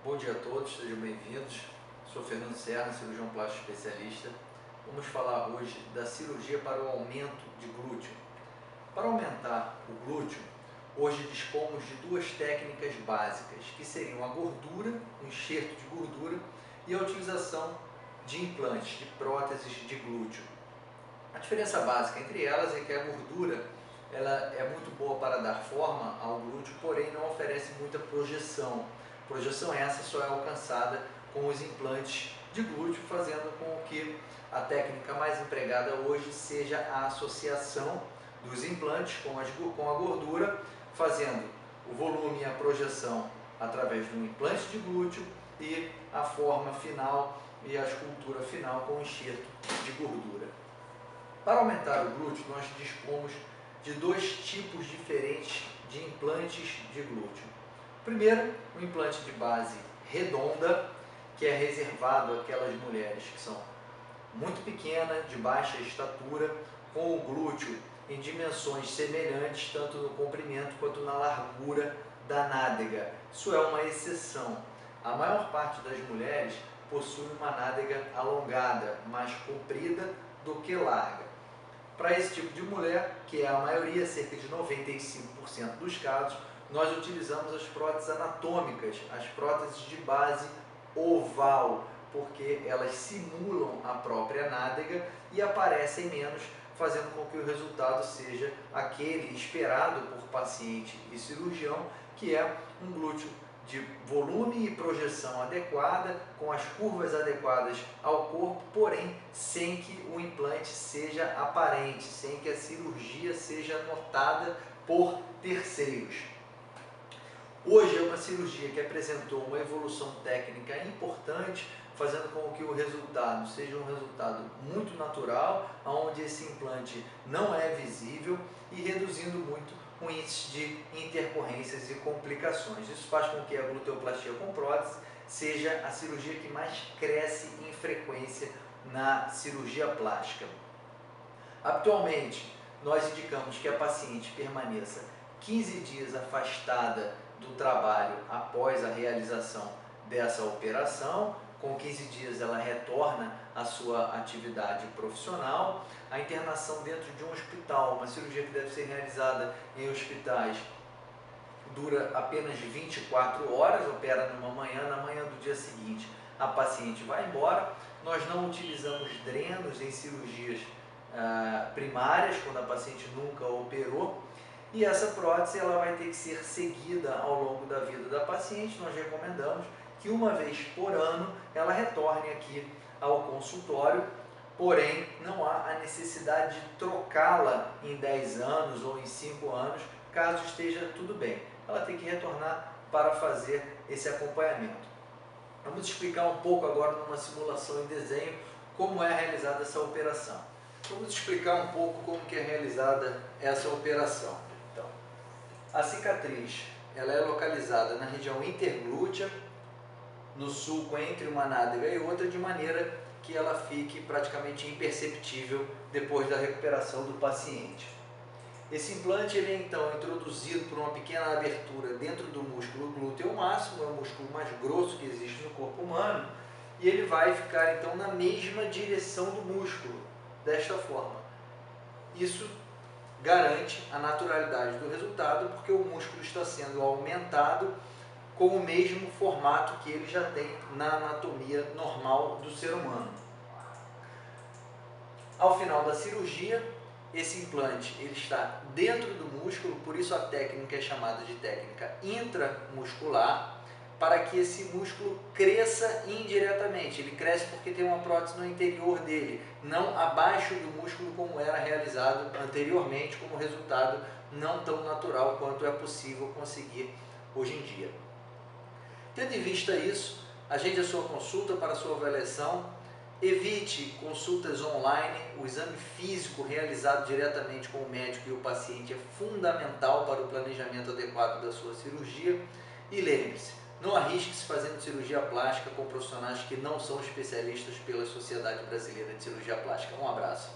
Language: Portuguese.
Bom dia a todos, sejam bem-vindos. Sou Fernando Serra, cirurgião plástico especialista. Vamos falar hoje da cirurgia para o aumento de glúteo. Para aumentar o glúteo, hoje dispomos de duas técnicas básicas, que seriam a gordura, o enxerto de gordura e a utilização de implantes, de próteses de glúteo. A diferença básica entre elas é que a gordura ela é muito boa para dar forma ao glúteo, porém não oferece muita projeção. Projeção essa só é alcançada com os implantes de glúteo, fazendo com que a técnica mais empregada hoje seja a associação dos implantes com a gordura, fazendo o volume e a projeção através do implante de glúteo e a forma final e a escultura final com o enxerto de gordura. Para aumentar o glúteo, nós dispomos de dois tipos diferentes de implantes de glúteo. Primeiro, o implante de base redonda, que é reservado àquelas mulheres que são muito pequenas, de baixa estatura, com o glúteo em dimensões semelhantes, tanto no comprimento quanto na largura da nádega. Isso é uma exceção. A maior parte das mulheres possui uma nádega alongada, mais comprida do que larga. Para esse tipo de mulher, que é a maioria, cerca de 95% dos casos, nós utilizamos as próteses anatômicas, as próteses de base oval, porque elas simulam a própria nádega e aparecem menos, fazendo com que o resultado seja aquele esperado por paciente e cirurgião, que é um glúteo de volume e projeção adequada, com as curvas adequadas ao corpo, porém sem que o implante seja aparente, sem que a cirurgia seja notada por terceiros. Hoje é uma cirurgia que apresentou uma evolução técnica importante, fazendo com que o resultado seja um resultado muito natural, onde esse implante não é visível e reduzindo muito o índice de intercorrências e complicações. Isso faz com que a gluteoplastia com prótese seja a cirurgia que mais cresce em frequência na cirurgia plástica. Atualmente, nós indicamos que a paciente permaneça 15 dias afastada do trabalho após a realização dessa operação. Com 15 dias ela retorna à sua atividade profissional. A internação dentro de um hospital, uma cirurgia que deve ser realizada em hospitais, dura apenas 24 horas, opera numa manhã, na manhã do dia seguinte a paciente vai embora. Nós não utilizamos drenos em cirurgias primárias, quando a paciente nunca operou, e essa prótese ela vai ter que ser seguida ao longo da vida da paciente. Nós recomendamos que uma vez por ano ela retorne aqui ao consultório, porém não há a necessidade de trocá-la em 10 anos ou em 5 anos, caso esteja tudo bem. Ela tem que retornar para fazer esse acompanhamento. Vamos explicar um pouco agora numa simulação em desenho como é realizada essa operação. Vamos explicar um pouco como que é realizada essa operação. Então, a cicatriz ela é localizada na região interglútea, no sulco entre uma nádega e outra, de maneira que ela fique praticamente imperceptível depois da recuperação do paciente. Esse implante ele é então introduzido por uma pequena abertura dentro do músculo glúteo máximo, é o músculo mais grosso que existe no corpo humano, e ele vai ficar então na mesma direção do músculo, desta forma. Isso garante a naturalidade do resultado, porque o músculo está sendo aumentado com o mesmo formato que ele já tem na anatomia normal do ser humano. Ao final da cirurgia, esse implante ele está dentro do músculo, por isso a técnica é chamada de técnica intramuscular, para que esse músculo cresça indiretamente. Ele cresce porque tem uma prótese no interior dele, não abaixo do músculo como era realizado anteriormente, como resultado não tão natural quanto é possível conseguir hoje em dia. Tendo em vista isso, agende a sua consulta para a sua avaliação, evite consultas online. O exame físico realizado diretamente com o médico e o paciente é fundamental para o planejamento adequado da sua cirurgia. E lembre-se, não arrisque-se fazendo cirurgia plástica com profissionais que não são especialistas pela Sociedade Brasileira de Cirurgia Plástica. Um abraço.